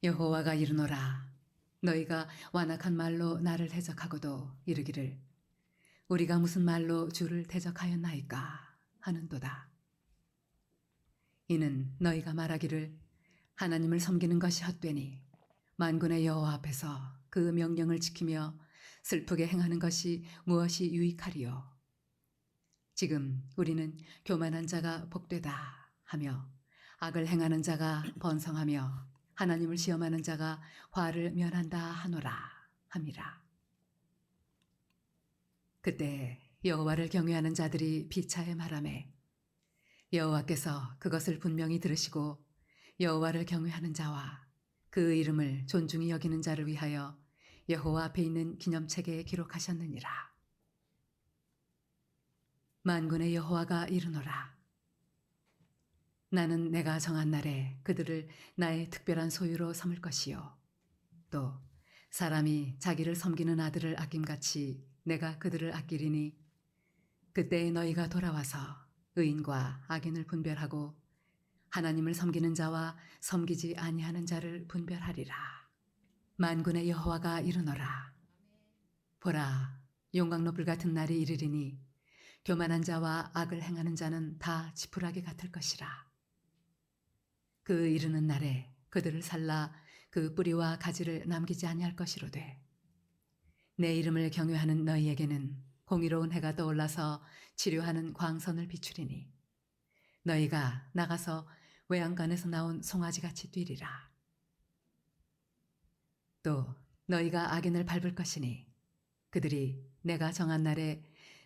여호와가 이르노라. 너희가 완악한 말로 나를 대적하고도 이르기를 우리가 무슨 말로 주를 대적하였나이까 하는도다. 이는 너희가 말하기를 하나님을 섬기는 것이 헛되니 만군의 여호와 앞에서 그 명령을 지키며 슬프게 행하는 것이 무엇이 유익하리요. 지금 우리는 교만한 자가 복되다 하며 악을 행하는 자가 번성하며 하나님을 시험하는 자가 화를 면한다 하노라 함이라. 그때 여호와를 경외하는 자들이 비차에 말하매 여호와께서 그것을 분명히 들으시고 여호와를 경외하는 자와 그 이름을 존중히 여기는 자를 위하여 여호와 앞에 있는 기념책에 기록하셨느니라. 만군의 여호와가 이르노라. 나는 내가 정한 날에 그들을 나의 특별한 소유로 삼을 것이요. 또 사람이 자기를 섬기는 아들을 아낌같이 내가 그들을 아끼리니 그때에 너희가 돌아와서 의인과 악인을 분별하고 하나님을 섬기는 자와 섬기지 아니하는 자를 분별하리라. 만군의 여호와가 이르노라. 보라, 용광로 불 같은 날이 이르리니 교만한 자와 악을 행하는 자는 다 지푸라기 같을 것이라. 그 이르는 날에 그들을 살라 그 뿌리와 가지를 남기지 아니할 것이로되 내 이름을 경외하는 너희에게는 공의로운 해가 떠올라서 치료하는 광선을 비추리니 너희가 나가서 외양간에서 나온 송아지같이 뛰리라. 또 너희가 악인을 밟을 것이니 그들이 내가 정한 날에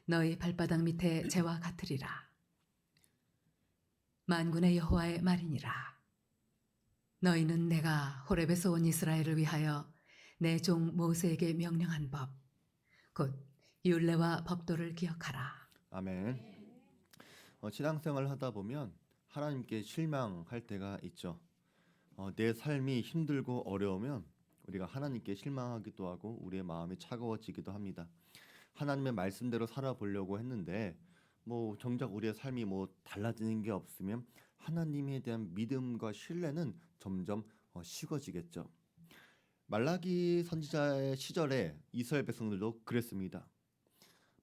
너희 발바닥 밑에 재와 같으리라. 만군의 여호와의 말이니라. 너희는 내가 호렙에서 온 이스라엘을 위하여 내 종 모세에게 명령한 법, 곧 율례와 법도를 기억하라. 아멘. 신앙생활을 하다 보면 하나님께 실망할 때가 있죠. 내 삶이 힘들고 어려우면 우리가 하나님께 실망하기도 하고 우리의 마음이 차가워지기도 합니다. 하나님의 말씀대로 살아보려고 했는데 정작 우리의 삶이 달라지는 게 없으면 하나님에 대한 믿음과 신뢰는 점점 식어지겠죠. 말라기 선지자의 시절에 이스라엘 백성들도 그랬습니다.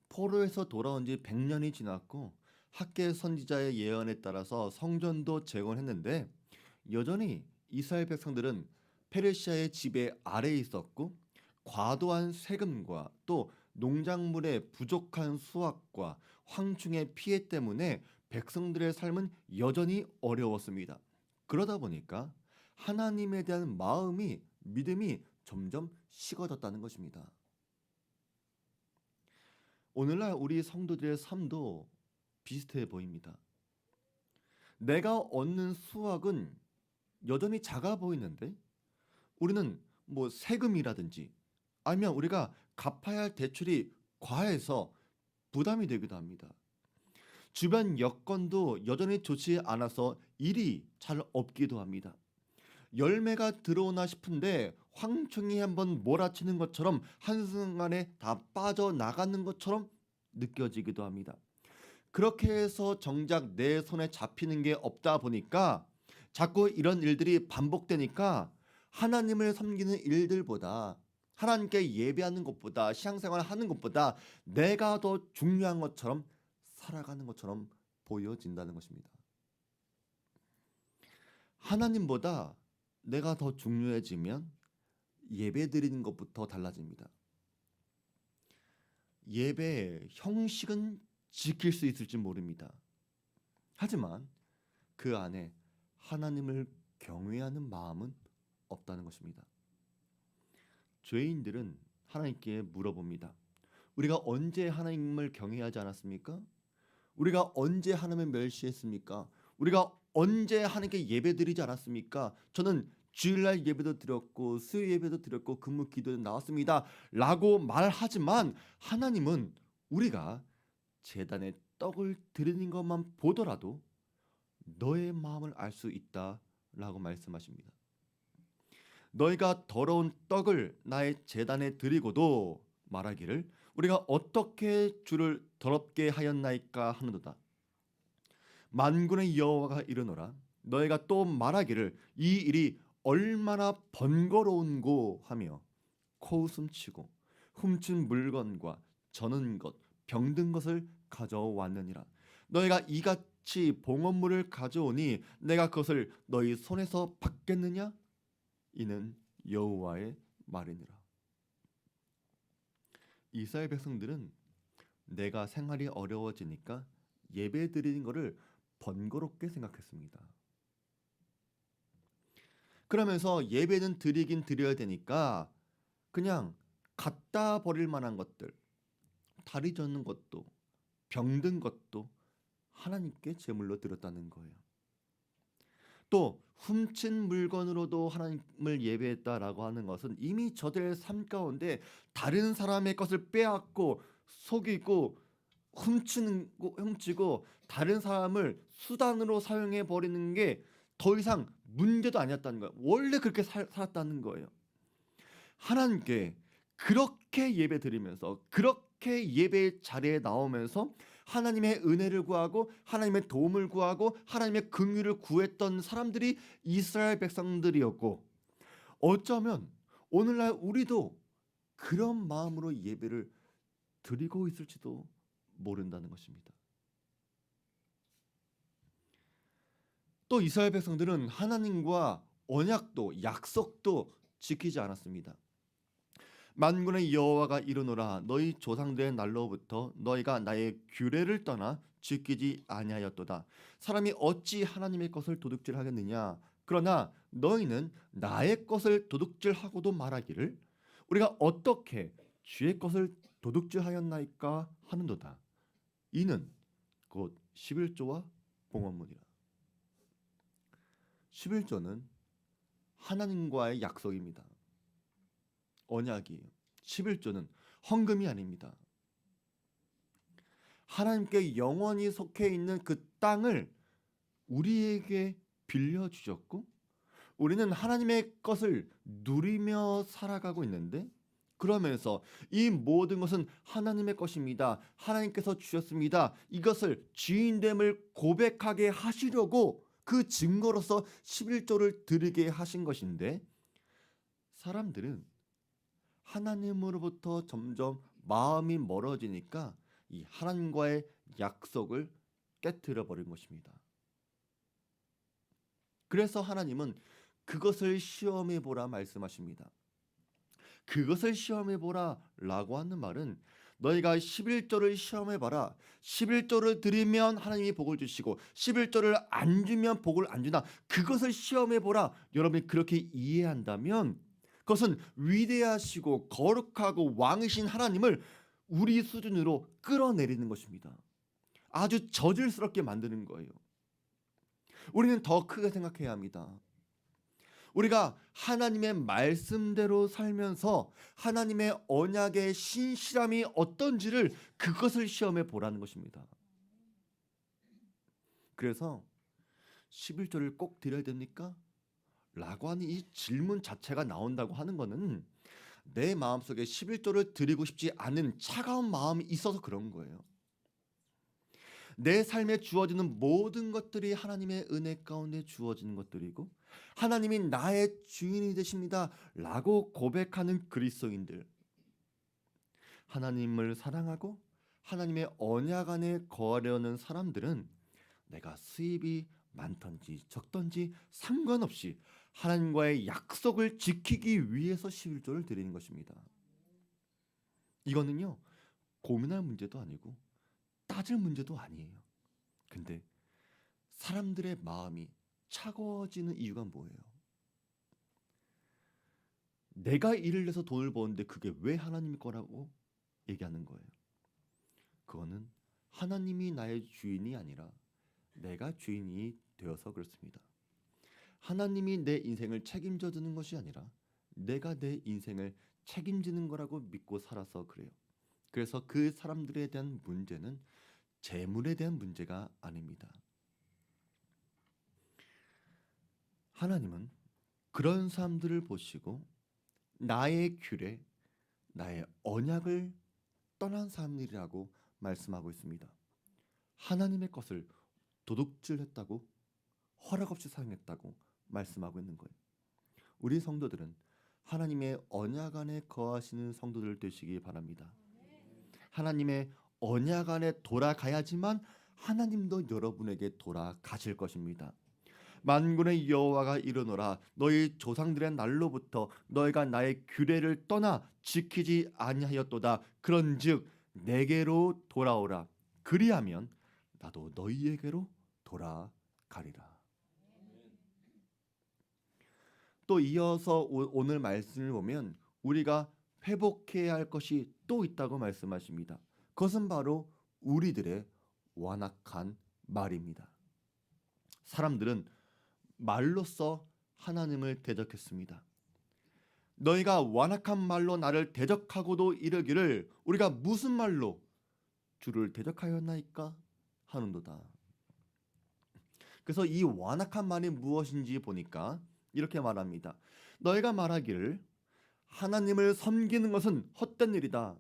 포로에서 돌아온 지 100년이 지났고 학개 선지자의 예언에 따라서 성전도 재건했는데 여전히 이스라엘 백성들은 페르시아의 지배 아래에 있었고 과도한 세금과 또 농작물의 부족한 수확과 황충의 피해 때문에 백성들의 삶은 여전히 어려웠습니다. 그러다 보니까 하나님에 대한 믿음이 점점 식어졌다는 것입니다. 오늘날 우리 성도들의 삶도 비슷해 보입니다. 내가 얻는 수확은 여전히 작아 보이는데 우리는 세금이라든지 아니면 우리가 갚아야 할 대출이 과해서 부담이 되기도 합니다. 주변 여건도 여전히 좋지 않아서 일이 잘 없기도 합니다. 열매가 들어오나 싶은데 황충이 한번 몰아치는 것처럼 한순간에 다 빠져나가는 것처럼 느껴지기도 합니다. 그렇게 해서 정작 내 손에 잡히는 게 없다 보니까 자꾸 이런 일들이 반복되니까 하나님을 섬기는 일들보다 하나님께 예배하는 것보다 신앙생활을 하는 것보다 내가 더 중요한 것처럼 살아가는 것처럼 보여진다는 것입니다. 하나님보다 내가 더 중요해지면 예배드리는 것부터 달라집니다. 예배의 형식은 지킬 수 있을지 모릅니다. 하지만 그 안에 하나님을 경외하는 마음은 없다는 것입니다. 죄인들은 하나님께 물어봅니다. 우리가 언제 하나님을 경외하지 않았습니까? 우리가 언제 하나님을 멸시했습니까? 우리가 언제 하나님께 예배드리지 않았습니까? 저는 주일날 예배도 드렸고 수요 예배도 드렸고 근무 기도에 나왔습니다 라고 말하지만 하나님은 우리가 제단에 떡을 드리는 것만 보더라도 너의 마음을 알 수 있다 라고 말씀하십니다. 너희가 더러운 떡을 나의 제단에 드리고도 말하기를 우리가 어떻게 주를 더럽게 하였나이까 하는도다. 만군의 여호와가 이르노라. 너희가 또 말하기를 이 일이 얼마나 번거로운고 하며 코웃음치고 훔친 물건과 저는 것 병든 것을 가져왔느니라. 너희가 이같이 봉헌물을 가져오니 내가 그것을 너희 손에서 받겠느냐? 이는 여호와의 말이니라. 이스라엘 백성들은 내가 생활이 어려워지니까 예배 드리는 것을 번거롭게 생각했습니다. 그러면서 예배는 드리긴 드려야 되니까 그냥 갖다 버릴 만한 것들, 다리 젖는 것도 병든 것도 하나님께 제물로 드렸다는 거예요. 또 훔친 물건으로도 하나님을 예배했다라고 하는 것은 이미 저들의 삶 가운데 다른 사람의 것을 빼앗고 속이고 훔치고 다른 사람을 수단으로 사용해 버리는 게 더 이상 문제도 아니었다는 거예요. 원래 그렇게 살았다는 거예요. 하나님께 그렇게 예배 드리면서 그렇게 예배 자리에 나오면서 하나님의 은혜를 구하고 하나님의 도움을 구하고 하나님의 긍휼을 구했던 사람들이 이스라엘 백성들이었고, 어쩌면 오늘날 우리도 그런 마음으로 예배를 드리고 있을지도 모른다는 것입니다. 또 이스라엘 백성들은 하나님과 언약도 약속도 지키지 않았습니다. 만군의 여호와가 이르노라 너희 조상들의 날로부터 너희가 나의 규례를 떠나 지키지 아니하였도다. 사람이 어찌 하나님의 것을 도둑질하겠느냐? 그러나 너희는 나의 것을 도둑질하고도 말하기를 우리가 어떻게 주의 것을 도둑질하였나이까 하는도다. 이는 곧 11조와 봉헌물이라. 11조는 하나님과의 약속입니다. 언약이에요. 11조는 헌금이 아닙니다. 하나님께 영원히 속해 있는 그 땅을 우리에게 빌려주셨고 우리는 하나님의 것을 누리며 살아가고 있는데, 그러면서 이 모든 것은 하나님의 것입니다. 하나님께서 주셨습니다. 이것을 주인됨을 고백하게 하시려고 그 증거로서 11조를 드리게 하신 것인데, 사람들은 하나님으로부터 점점 마음이 멀어지니까 이 하나님과의 약속을 깨트려 버린 것입니다. 그래서 하나님은 그것을 시험해 보라 말씀하십니다. 그것을 시험해 보라 라고 하는 말은 너희가 11조를 시험해 봐라. 11조를 드리면 하나님이 복을 주시고 11조를 안 주면 복을 안 주나, 그것을 시험해 보라. 여러분이 그렇게 이해한다면 그것은 위대하시고 거룩하고 왕이신 하나님을 우리 수준으로 끌어내리는 것입니다. 아주 저질스럽게 만드는 거예요. 우리는 더 크게 생각해야 합니다. 우리가 하나님의 말씀대로 살면서 하나님의 언약의 신실함이 어떤지를 그것을 시험해 보라는 것입니다. 그래서 11조를 꼭 드려야 됩니까? 라고 하는 이 질문 자체가 나온다고 하는 것은 내 마음속에 11조를 드리고 싶지 않은 차가운 마음이 있어서 그런 거예요. 내 삶에 주어지는 모든 것들이 하나님의 은혜 가운데 주어지는 것들이고 하나님이 나의 주인이 되십니다 라고 고백하는 그리스도인들, 하나님을 사랑하고 하나님의 언약 안에 거하려는 사람들은 내가 수입이 많던지 적던지 상관없이 하나님과의 약속을 지키기 위해서 11조를 드리는 것입니다. 이거는요, 고민할 문제도 아니고 따질 문제도 아니에요. 근데 사람들의 마음이 차가워지는 이유가 뭐예요? 내가 일을 내서 돈을 버는데 그게 왜 하나님 거라고 얘기하는 거예요? 그거는 하나님이 나의 주인이 아니라 내가 주인이 되어서 그렇습니다. 하나님이 내 인생을 책임져 주는 것이 아니라 내가 내 인생을 책임지는 거라고 믿고 살아서 그래요. 그래서 그 사람들에 대한 문제는 재물에 대한 문제가 아닙니다. 하나님은 그런 사람들을 보시고 나의 규례, 나의 언약을 떠난 사람들이라고 말씀하고 있습니다. 하나님의 것을 도둑질했다고, 허락 없이 사용했다고 말씀하고 있는 거예요. 우리 성도들은 하나님의 언약 안에 거하시는 성도들 되시기 바랍니다. 하나님의 언약 안에 돌아가야지만 하나님도 여러분에게 돌아가실 것입니다. 만군의 여호와가 이르노라 너희 조상들의 날로부터 너희가 나의 규례를 떠나 지키지 아니하였도다. 그런즉 내게로 돌아오라. 그리하면 나도 너희에게로 돌아가리라. 또 이어서 오늘 말씀을 보면 우리가 회복해야 할 것이 또 있다고 말씀하십니다. 그것은 바로 우리들의 완악한 말입니다. 사람들은 말로써 하나님을 대적했습니다. 너희가 완악한 말로 나를 대적하고도 이르기를 우리가 무슨 말로 주를 대적하였나이까 하는도다. 그래서 이 완악한 말이 무엇인지 보니까 이렇게 말합니다. 너희가 말하기를 하나님을 섬기는 것은 헛된 일이다.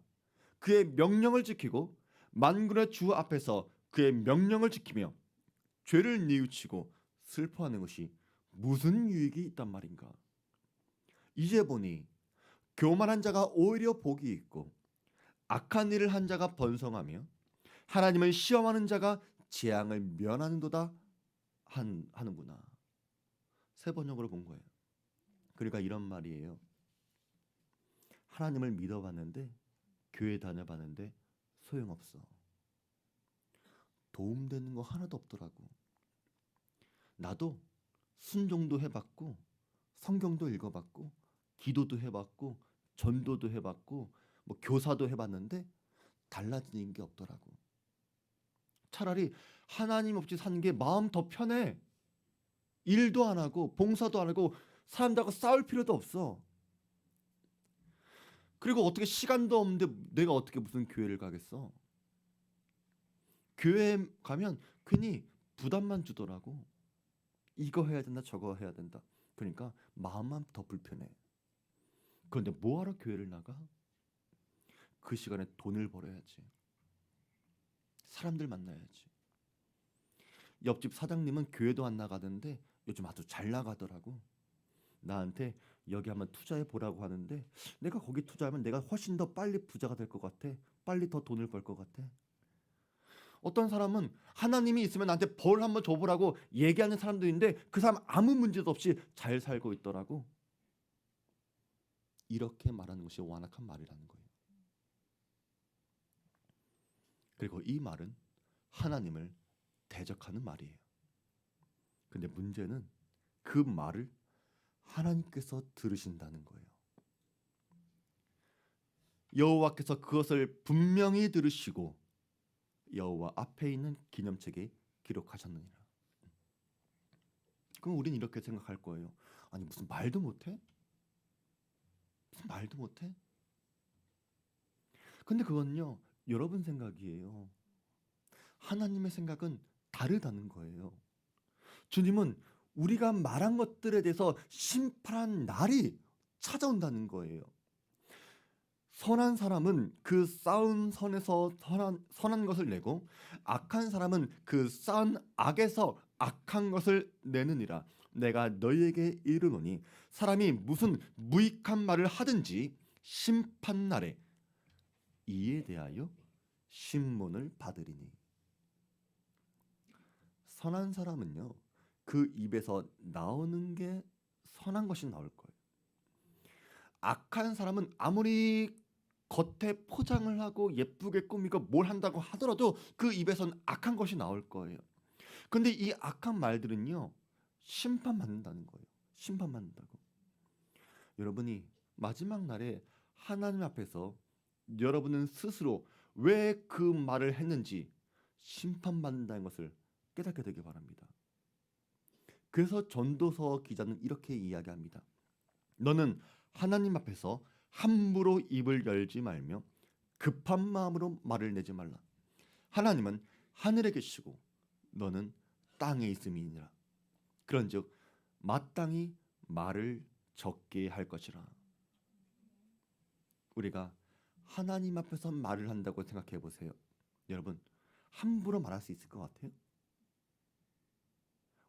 그의 명령을 지키고 만군의 주 앞에서 그의 명령을 지키며 죄를 뉘우치고 슬퍼하는 것이 무슨 유익이 있단 말인가. 이제 보니 교만한 자가 오히려 복이 있고 악한 일을 한 자가 번성하며 하나님을 시험하는 자가 재앙을 면하는도다 하는구나. 새 번역으로 본 거예요. 그러니까 이런 말이에요. 하나님을 믿어봤는데 교회 다녀봤는데 소용없어. 도움되는 거 하나도 없더라고. 나도 순종도 해봤고 성경도 읽어봤고 기도도 해봤고 전도도 해봤고 뭐 교사도 해봤는데 달라지는 게 없더라고. 차라리 하나님 없이 사는 게 마음 더 편해. 일도 안 하고 봉사도 안 하고 사람들하고 싸울 필요도 없어. 그리고 어떻게 시간도 없는데 내가 어떻게 무슨 교회를 가겠어. 교회에 가면 괜히 부담만 주더라고. 이거 해야 된다 저거 해야 된다. 그러니까 마음만 더 불편해. 그런데 뭐하러 교회를 나가? 그 시간에 돈을 벌어야지. 사람들 만나야지. 옆집 사장님은 교회도 안 나가던데 요즘 아주 잘 나가더라고. 나한테 여기 한번 투자해 보라고 하는데 내가 거기 투자하면 내가 훨씬 더 빨리 부자가 될 것 같아. 빨리 더 돈을 벌 것 같아. 어떤 사람은 하나님이 있으면 나한테 벌 한번 줘보라고 얘기하는 사람도 있는데 그 사람 아무 문제도 없이 잘 살고 있더라고. 이렇게 말하는 것이 완악한 말이라는 거예요. 그리고 이 말은 하나님을 대적하는 말이에요. 근데 문제는 그 말을 하나님께서 들으신다는 거예요. 여호와께서 그것을 분명히 들으시고 여호와 앞에 있는 기념책에 기록하셨느니라. 그럼 우린 이렇게 생각할 거예요. 아니 무슨 말도 못해? 무슨 말도 못해? 근데 그건요 여러분 생각이에요. 하나님의 생각은 다르다는 거예요. 주님은 우리가 말한 것들에 대해서 심판한 날이 찾아온다는 거예요. 선한 사람은 그 쌓은 선에서 선한 것을 내고 악한 사람은 그 쌓은 악에서 악한 것을 내느니라. 내가 너희에게 이르노니 사람이 무슨 무익한 말을 하든지 심판날에 이에 대하여 신문을 받으리니. 선한 사람은요 그 입에서 나오는 게 선한 것이 나올 거예요. 악한 사람은 아무리 겉에 포장을 하고 예쁘게 꾸미고 뭘 한다고 하더라도 그 입에선 악한 것이 나올 거예요. 근데 이 악한 말들은요 심판받는다는 거예요. 심판받는다고. 여러분이 마지막 날에 하나님 앞에서 여러분은 스스로 왜 그 말을 했는지 심판받는다는 것을 깨닫게 되길 바랍니다. 그래서 전도서 기자는 이렇게 이야기합니다. 너는 하나님 앞에서 함부로 입을 열지 말며 급한 마음으로 말을 내지 말라. 하나님은 하늘에 계시고 너는 땅에 있음이니라. 그런즉 마땅히 말을 적게 할 것이라. 우리가 하나님 앞에서 말을 한다고 생각해 보세요. 여러분 함부로 말할 수 있을 것 같아요?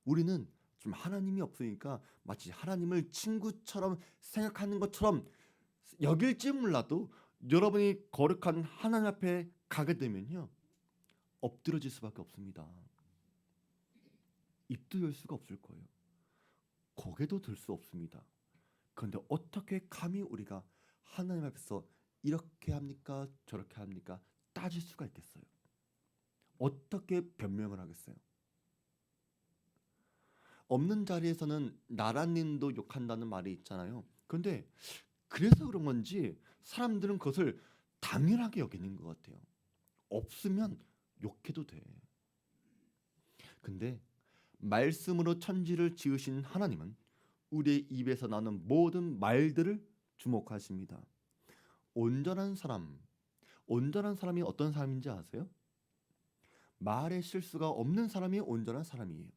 우리는 좀 하나님이 없으니까 마치 하나님을 친구처럼 생각하는 것처럼 여길지 몰라도 여러분이 거룩한 하나님 앞에 가게 되면요, 엎드러질 수밖에 없습니다. 입도 열 수가 없을 거예요. 고개도 들 수 없습니다. 그런데 어떻게 감히 우리가 하나님 앞에서 이렇게 합니까? 저렇게 합니까? 따질 수가 있겠어요? 어떻게 변명을 하겠어요? 없는 자리에서는 나라님도 욕한다는 말이 있잖아요. 그런데 그래서 그런 건지 사람들은 그것을 당연하게 여기는 것 같아요. 없으면 욕해도 돼. 근데 말씀으로 천지를 지으신 하나님은 우리의 입에서 나는 모든 말들을 주목하십니다. 온전한 사람이 어떤 사람인지 아세요? 말에 실수가 없는 사람이 온전한 사람이에요.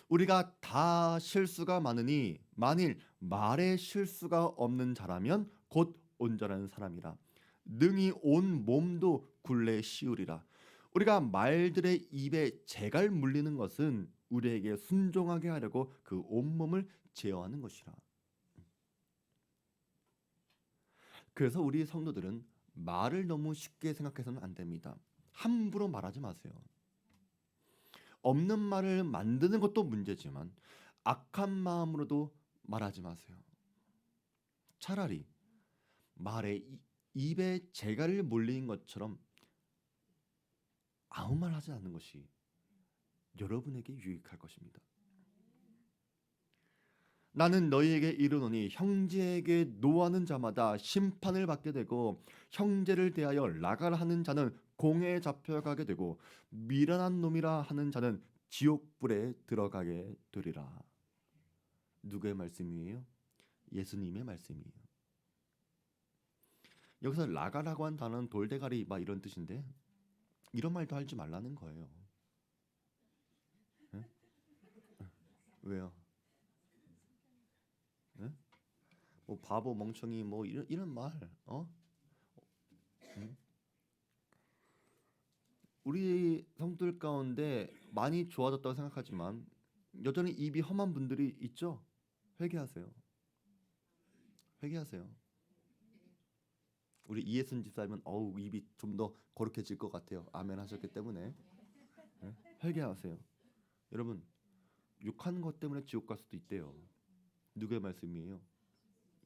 우리가 다 실수가 많으니 만일 말에 실수가 없는 자라면 곧 온전한 사람이라. 능히 온 몸도 굴레 씌우리라. 우리가 말들의 입에 재갈 물리는 것은 우리에게 순종하게 하려고 그 온몸을 제어하는 것이라. 그래서 우리 성도들은 말을 너무 쉽게 생각해서는 안 됩니다. 함부로 말하지 마세요. 없는 말을 만드는 것도 문제지만 악한 마음으로도 말하지 마세요. 차라리 말에 입에 재갈을 물리는 것처럼 아무 말 하지 않는 것이 여러분에게 유익할 것입니다. 나는 너희에게 이르노니 형제에게 노하는 자마다 심판을 받게 되고 형제를 대하여 나가라 하는 자는 공회에 잡혀가게 되고 미련한 놈이라 하는 자는 지옥불에 들어가게 되리라. 누구의 말씀이에요? 예수님의 말씀이에요. 여기서 나가라고 한 단어는 돌대가리 막 이런 뜻인데 이런 말도 하지 말라는 거예요. 네? 왜요? 네? 뭐 바보 멍청이 뭐 이런 말 응? 우리 성도들 가운데 많이 좋아졌다고 생각하지만 여전히 입이 험한 분들이 있죠. 회개하세요. 회개하세요. 우리 이해순 집사님은 입이 좀 더 거룩해질 것 같아요. 아멘 하셨기 때문에 네? 회개하세요. 여러분 욕하는 것 때문에 지옥 갈 수도 있대요. 누구의 말씀이에요?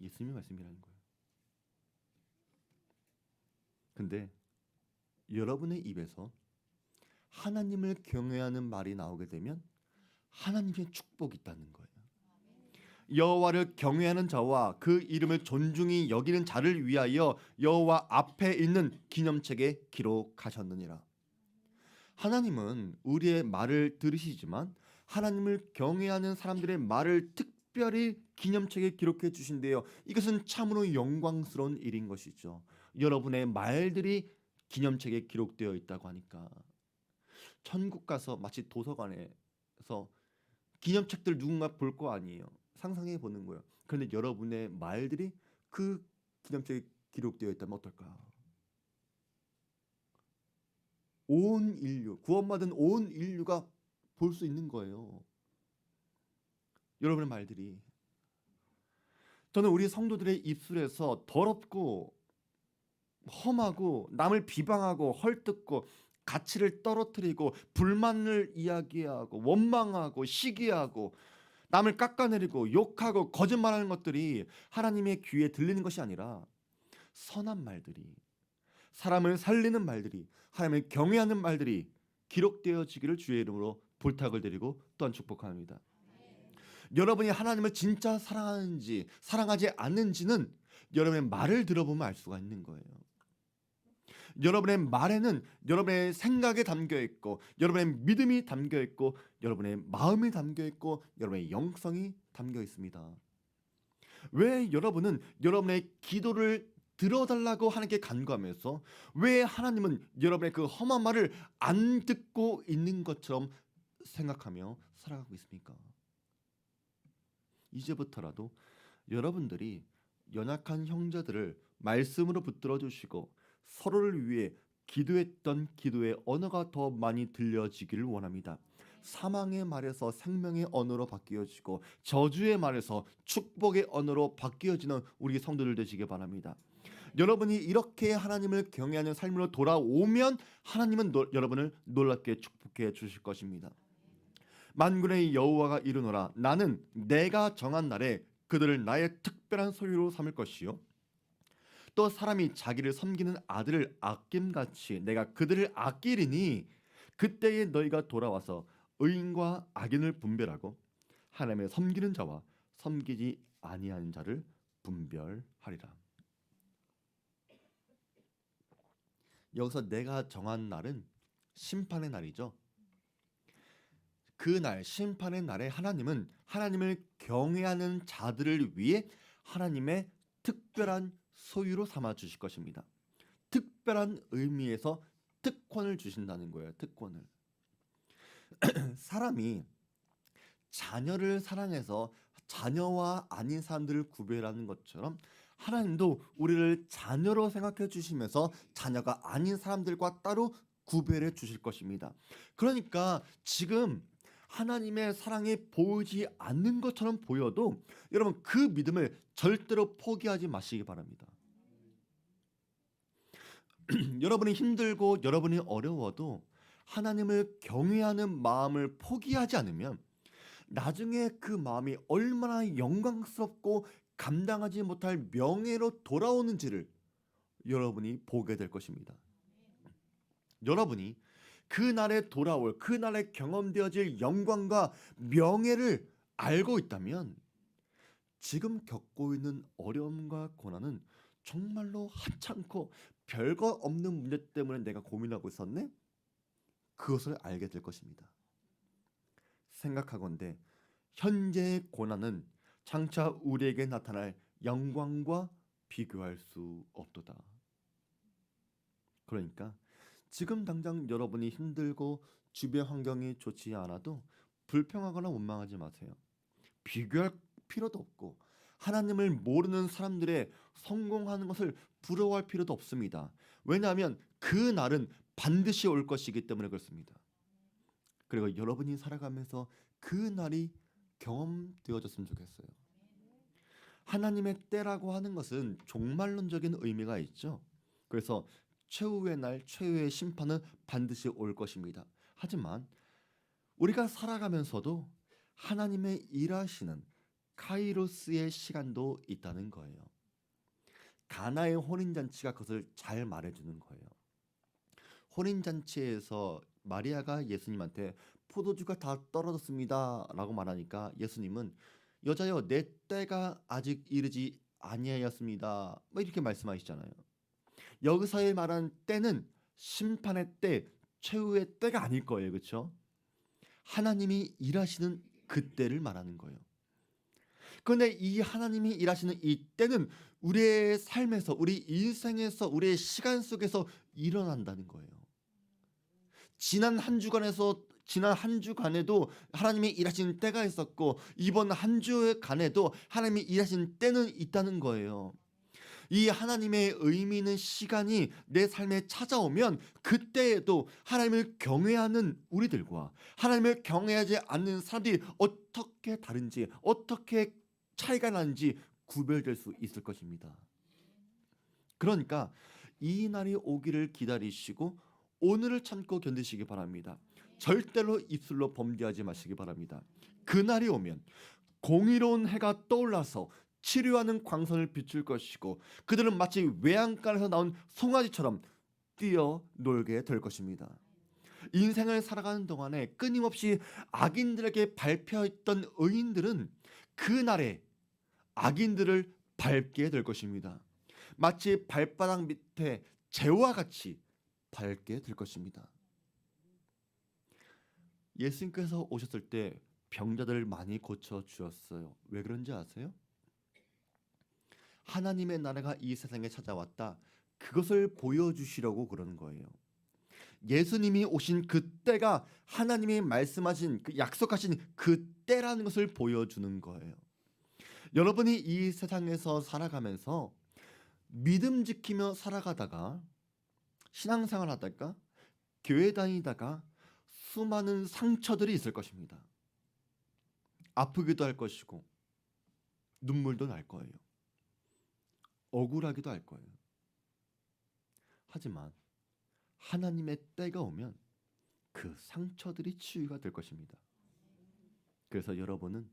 예수님의 말씀이라는 거예요. 근데 여러분의 입에서 하나님을 경외하는 말이 나오게 되면 하나님의 축복이 있다는 거예요. 여호와를 경외하는 자와 그 이름을 존중히 여기는 자를 위하여 여호와 앞에 있는 기념책에 기록하셨느니라. 하나님은 우리의 말을 들으시지만 하나님을 경외하는 사람들의 말을 특별히 기념책에 기록해 주신대요. 이것은 참으로 영광스러운 일인 것이죠. 여러분의 말들이 기념책에 기록되어 있다고 하니까 천국 가서 마치 도서관에서 기념책들 누군가 볼 거 아니에요. 상상해 보는 거예요. 그런데 여러분의 말들이 그 기념책에 기록되어 있다면 어떨까? 온 인류, 구원받은 온 인류가 볼 수 있는 거예요. 여러분의 말들이. 저는 우리 성도들의 입술에서 더럽고 험하고 남을 비방하고 헐뜯고 가치를 떨어뜨리고 불만을 이야기하고 원망하고 시기하고 남을 깎아내리고 욕하고 거짓말하는 것들이 하나님의 귀에 들리는 것이 아니라 선한 말들이, 사람을 살리는 말들이, 하나님을 경외하는 말들이 기록되어지기를 주의 이름으로 부탁을 드리고 또한 축복합니다. 여러분이 하나님을 진짜 사랑하는지 사랑하지 않는지는 여러분의 말을 들어보면 알 수가 있는 거예요. 여러분의 말에는 여러분의 생각이 담겨 있고 여러분의 믿음이 담겨 있고 여러분의 마음이 담겨 있고 여러분의 영성이 담겨 있습니다. 왜 여러분은 여러분의 기도를 들어달라고 하나님께 간구하면서 왜 하나님은 여러분의 그 험한 말을 안 듣고 있는 것처럼 생각하며 살아가고 있습니까? 이제부터라도 여러분들이 연약한 형제들을 말씀으로 붙들어 주시고 서로를 위해 기도했던 기도의 언어가 더 많이 들려지기를 원합니다. 사망의 말에서 생명의 언어로 바뀌어지고 저주의 말에서 축복의 언어로 바뀌어지는 우리 성도들 되시기 바랍니다. 여러분이 이렇게 하나님을 경외하는 삶으로 돌아오면 하나님은 여러분을 놀랍게 축복해 주실 것입니다. 만군의 여호와가 이르노라 나는 내가 정한 날에 그들을 나의 특별한 소유로 삼을 것이요 또 사람이 자기를 섬기는 아들을 아낌같이 내가 그들을 아끼리니 그때에 너희가 돌아와서 의인과 악인을 분별하고 하나님의 섬기는 자와 섬기지 아니하는 자를 분별하리라. 여기서 내가 정한 날은 심판의 날이죠. 그 날 심판의 날에 하나님은 하나님을 경외하는 자들을 위해 하나님의 특별한 소유로 삼아 주실 것입니다. 특별한 의미에서 특권을 주신다는 거예요. 특권을. 사람이 자녀를 사랑해서 자녀와 아닌 사람들을 구별하는 것처럼 하나님도 우리를 자녀로 생각해 주시면서 자녀가 아닌 사람들과 따로 구별해 주실 것입니다. 그러니까 지금 하나님의 사랑이 보이지 않는 것처럼 보여도 여러분 그 믿음을 절대로 포기하지 마시기 바랍니다. 여러분이 힘들고 여러분이 어려워도 하나님을 경외하는 마음을 포기하지 않으면 나중에 그 마음이 얼마나 영광스럽고 감당하지 못할 명예로 돌아오는지를 여러분이 보게 될 것입니다. 여러분이 그날에 돌아올 그날에 경험되어질 영광과 명예를 알고 있다면 지금 겪고 있는 어려움과 고난은 정말로 하찮고 별거 없는 문제 때문에 내가 고민하고 있었네? 그것을 알게 될 것입니다. 생각하건대 현재의 고난은 장차 우리에게 나타날 영광과 비교할 수 없도다. 그러니까 지금 당장 여러분이 힘들고 주변 환경이 좋지 않아도 불평하거나 원망하지 마세요. 비교할 필요도 없고 하나님을 모르는 사람들의 성공하는 것을 부러워할 필요도 없습니다. 왜냐하면 그 날은 반드시 올 것이기 때문에 그렇습니다. 그리고 여러분이 살아가면서 그 날이 경험되어졌으면 좋겠어요. 하나님의 때라고 하는 것은 종말론적인 의미가 있죠. 그래서 최후의 날, 최후의 심판은 반드시 올 것입니다. 하지만 우리가 살아가면서도 하나님의 일하시는 카이로스의 시간도 있다는 거예요. 가나의 혼인잔치가 그것을 잘 말해주는 거예요. 혼인잔치에서 마리아가 예수님한테 포도주가 다 떨어졌습니다 라고 말하니까 예수님은 여자여 내 때가 아직 이르지 아니하였습니다 뭐 이렇게 말씀하시잖아요. 여기서의 말한 때는 심판의 때, 최후의 때가 아닐 거예요. 그렇죠? 하나님이 일하시는 그 때를 말하는 거예요. 그런데 이 하나님이 일하시는 이 때는 우리의 삶에서, 우리 인생에서, 우리의 시간 속에서 일어난다는 거예요. 지난 한 주간에도 하나님이 일하시는 때가 있었고 이번 한 주간에도 하나님이 일하시는 때는 있다는 거예요. 이 하나님의 의미 있는 시간이 내 삶에 찾아오면 그때에도 하나님을 경외하는 우리들과 하나님을 경외하지 않는 사람들이 어떻게 다른지, 어떻게 차이가 나는지 구별될 수 있을 것입니다. 그러니까 이 날이 오기를 기다리시고 오늘을 참고 견디시기 바랍니다. 절대로 입술로 범죄하지 마시기 바랍니다. 그날이 오면 공의로운 해가 떠올라서 치료하는 광선을 비출 것이고 그들은 마치 외양간에서 나온 송아지처럼 뛰어놀게 될 것입니다. 인생을 살아가는 동안에 끊임없이 악인들에게 밟혀있던 의인들은 그날에 악인들을 밟게 될 것입니다. 마치 발바닥 밑에 재와 같이 밟게 될 것입니다. 예수님께서 오셨을 때 병자들을 많이 고쳐주었어요. 왜 그런지 아세요? 하나님의 나라가 이 세상에 찾아왔다. 그것을 보여주시려고 그러는 거예요. 예수님이 오신 그 때가 하나님이 말씀하신 그 약속하신 그 때라는 것을 보여주는 거예요. 여러분이 이 세상에서 살아가면서 믿음 지키며 살아가다가 신앙생활 하다가 교회 다니다가 수많은 상처들이 있을 것입니다. 아프기도 할 것이고 눈물도 날 거예요. 억울하기도 할 거예요. 하지만 하나님의 때가 오면 그 상처들이 치유가 될 것입니다. 그래서 여러분은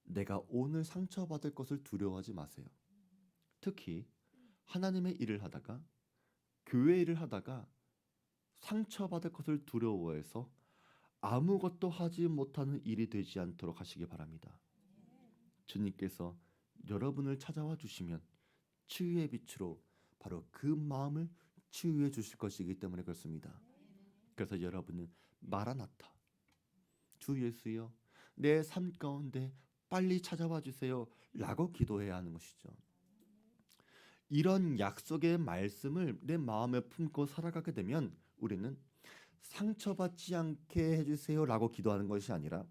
내가 오늘 상처받을 것을 두려워하지 마세요. 특히 하나님의 일을 하다가 교회 일을 하다가 상처받을 것을 두려워해서 아무것도 하지 못하는 일이 되지 않도록 하시기 바랍니다. 주님께서 여러분을 찾아와 주시면 치유의 빛으로 바로 그 마음을 치유해 주실 것이기 때문에 그렇습니다. 그래서 여러분은 마라나타, 주 예수여 내 삶 가운데 빨리 찾아와 주세요 라고 기도해야 하는 것이죠. 이런 약속의 말씀을 내 마음에 품고 살아가게 되면 우리는 상처받지 않게 해주세요 라고 기도하는 것이 아니라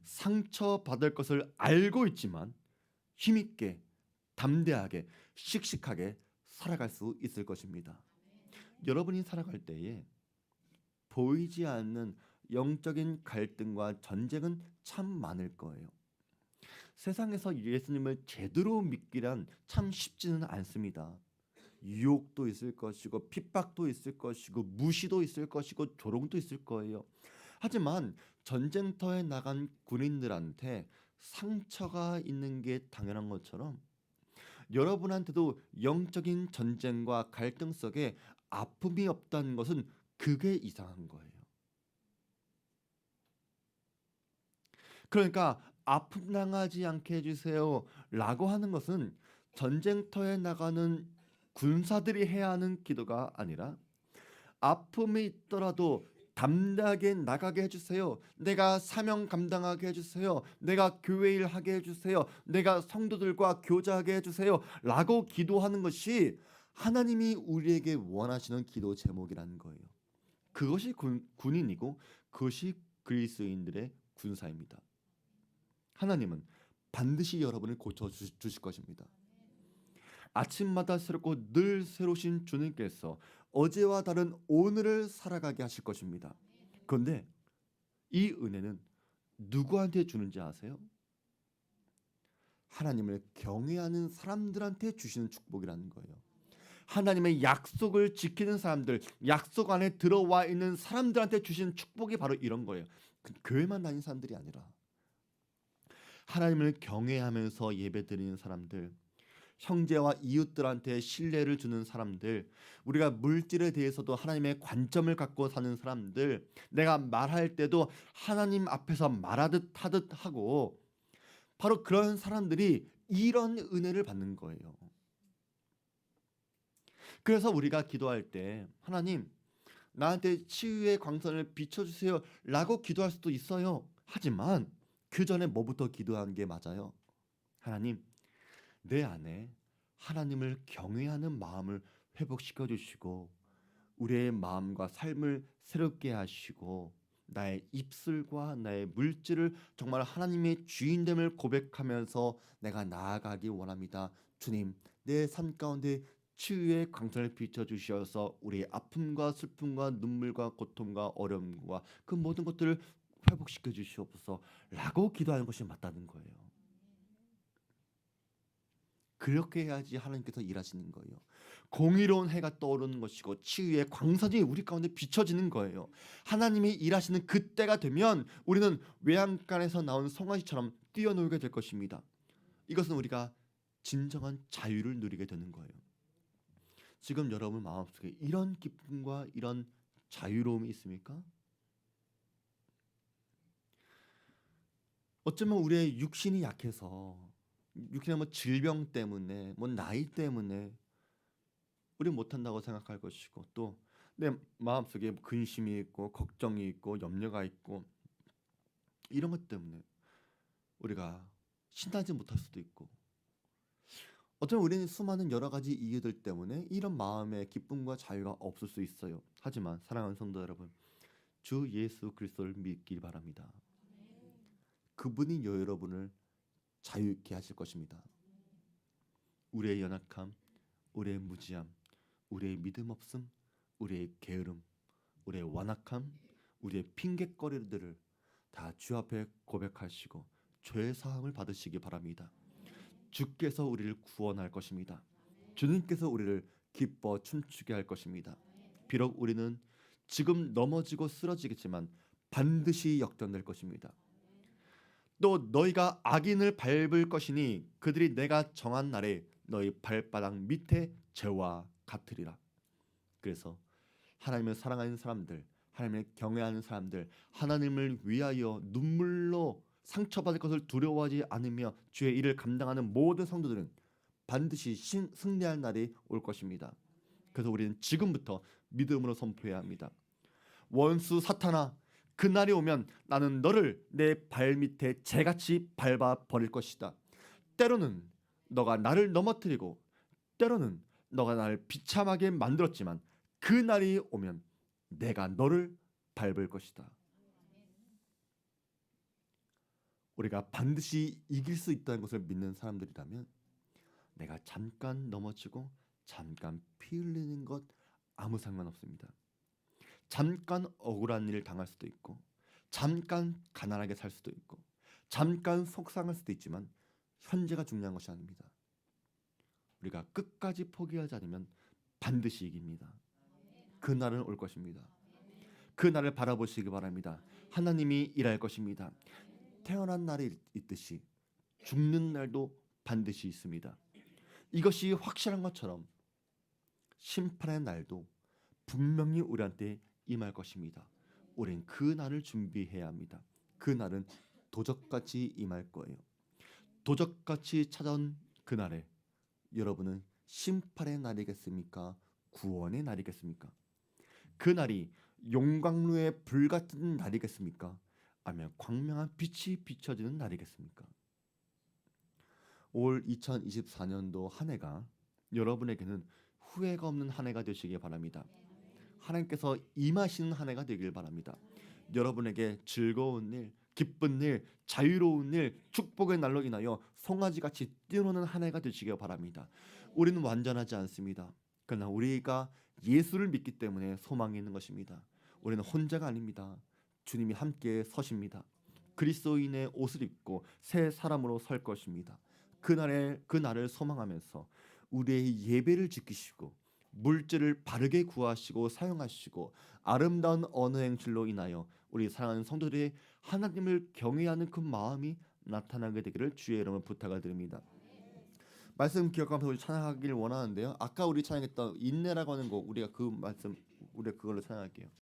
상처받을 것을 알고 있지만 힘있게 담대하게 씩씩하게 살아갈 수 있을 것입니다. 여러분이 살아갈 때에 보이지 않는 영적인 갈등과 전쟁은 참 많을 거예요. 세상에서 예수님을 제대로 믿기란 참 쉽지는 않습니다. 유혹도 있을 것이고 핍박도 있을 것이고 무시도 있을 것이고 조롱도 있을 거예요. 하지만 전쟁터에 나간 군인들한테 상처가 있는 게 당연한 것처럼 여러분한테도 영적인 전쟁과 갈등 속에 아픔이 없다는 것은 그게 이상한 거예요. 그러니까 아픔 당하지 않게 해주세요 라고 하는 것은 전쟁터에 나가는 군사들이 해야 하는 기도가 아니라 아픔이 있더라도 담대하게 나가게 해주세요. 내가 사명 감당하게 해주세요. 내가 교회 일 하게 해주세요. 내가 성도들과 교제하게 해주세요 라고 기도하는 것이 하나님이 우리에게 원하시는 기도 제목이라는 거예요. 그것이 군인이고 그것이 그리스도인들의 군사입니다. 하나님은 반드시 여러분을 고쳐주실 것입니다. 아침마다 새롭고 늘 새로우신 주님께서 어제와 다른 오늘을 살아가게 하실 것입니다. 그런데 이 은혜는 누구한테 주는지 아세요? 하나님을 경외하는 사람들한테 주시는 축복이라는 거예요. 하나님의 약속을 지키는 사람들, 약속 안에 들어와 있는 사람들한테 주시는 축복이 바로 이런 거예요. 교회만 다니는 사람들이 아니라 하나님을 경외하면서 예배드리는 사람들, 형제와 이웃들한테 신뢰를 주는 사람들, 우리가 물질에 대해서도 하나님의 관점을 갖고 사는 사람들, 내가 말할 때도 하나님 앞에서 말하듯 하듯 하고 바로 그런 사람들이 이런 은혜를 받는 거예요. 그래서 우리가 기도할 때 하나님 나한테 치유의 광선을 비춰주세요 라고 기도할 수도 있어요. 하지만 그 전에 뭐부터 기도하는 게 맞아요? 하나님 내 안에 하나님을 경외하는 마음을 회복시켜 주시고 우리의 마음과 삶을 새롭게 하시고 나의 입술과 나의 물질을 정말 하나님의 주인됨을 고백하면서 내가 나아가기 원합니다. 주님 내 삶 가운데 치유의 광선을 비춰주셔서 우리의 아픔과 슬픔과 눈물과 고통과 어려움과 그 모든 것들을 회복시켜 주시옵소서 라고 기도하는 것이 맞다는 거예요. 그렇게 해야지 하나님께서 일하시는 거예요. 공의로운 해가 떠오르는 것이고 치유의 광선이 우리 가운데 비춰지는 거예요. 하나님이 일하시는 그때가 되면 우리는 외양간에서 나온 송아지처럼 뛰어놀게 될 것입니다. 이것은 우리가 진정한 자유를 누리게 되는 거예요. 지금 여러분 마음속에 이런 기쁨과 이런 자유로움이 있습니까? 어쩌면 우리의 육신이 약해서 육신의 뭐 질병 때문에 뭐 나이 때문에 우리 못한다고 생각할 것이고 또 내 마음속에 근심이 있고 걱정이 있고 염려가 있고 이런 것 때문에 우리가 신나지 못할 수도 있고 어쩌면 우리는 수많은 여러 가지 이유들 때문에 이런 마음의 기쁨과 자유가 없을 수 있어요. 하지만 사랑하는 성도 여러분, 주 예수 그리스도를 믿기 바랍니다. 그분이 여러분을 자유케 하실 것입니다. 우리의 연약함, 우리의 무지함, 우리의 믿음 없음, 우리의 게으름, 우리의 완악함, 우리의 핑곗거리들을 다 주 앞에 고백하시고 죄 사함을 받으시기 바랍니다. 주께서 우리를 구원할 것입니다. 주님께서 우리를 기뻐 춤추게 할 것입니다. 비록 우리는 지금 넘어지고 쓰러지겠지만 반드시 역전될 것입니다. 또 너희가 악인을 밟을 것이니 그들이 내가 정한 날에 너희 발바닥 밑에 재와 같으리라. 그래서 하나님을 사랑하는 사람들, 하나님을 경외하는 사람들, 하나님을 위하여 눈물로 상처받을 것을 두려워하지 않으며 주의 일을 감당하는 모든 성도들은 반드시 승리할 날이 올 것입니다. 그래서 우리는 지금부터 믿음으로 선포해야 합니다. 원수 사탄아, 그날이 오면 나는 너를 내 발밑에 재같이 밟아 버릴 것이다. 때로는 너가 나를 넘어뜨리고 때로는 너가 나를 비참하게 만들었지만 그 날이 오면 내가 너를 밟을 것이다. 우리가 반드시 이길 수 있다는 것을 믿는 사람들이라면 내가 잠깐 넘어지고 잠깐 피 흘리는 것 아무 상관없습니다. 잠깐 억울한 일을 당할 수도 있고 잠깐 가난하게 살 수도 있고 잠깐 속상할 수도 있지만 현재가 중요한 것이 아닙니다. 우리가 끝까지 포기하지 않으면 반드시 이깁니다. 그날은 올 것입니다. 그날을 바라보시기 바랍니다. 하나님이 일할 것입니다. 태어난 날이 있듯이 죽는 날도 반드시 있습니다. 이것이 확실한 것처럼 심판의 날도 분명히 우리한테 임할 것입니다. 우린 그 날을 준비해야 합니다. 그 날은 도적같이 임할 거예요. 도적같이 찾아온 그 날에 여러분은 심판의 날이겠습니까? 구원의 날이겠습니까? 그 날이 용광로의 불 같은 날이겠습니까? 아니면 광명한 빛이 비춰지는 날이겠습니까? 올 2024년도 한 해가 여러분에게는 후회가 없는 한 해가 되시길 바랍니다. 하나님께서 임하시는 한 해가 되길 바랍니다. 여러분에게 즐거운 일, 기쁜 일, 자유로운 일, 축복의 날로 인하여 송아지같이 뛰어노는 한 해가 되시길 바랍니다. 우리는 완전하지 않습니다. 그러나 우리가 예수를 믿기 때문에 소망이 있는 것입니다. 우리는 혼자가 아닙니다. 주님이 함께 서십니다. 그리스도인의 옷을 입고 새 사람으로 설 것입니다. 그 날을 소망하면서 우리의 예배를 지키시고 물질을 바르게 구하시고 사용하시고 아름다운 언어 행실로 인하여 우리 사랑하는 성도들의 하나님을 경외하는 그 마음이 나타나게 되기를 주의 이름으로 부탁을 드립니다. 말씀 기억하면서 우리 찬양하기를 원하는데요. 아까 우리 찬양했던 인내라고 하는 곡 우리가 그 말씀 우리가 그걸로 찬양할게요.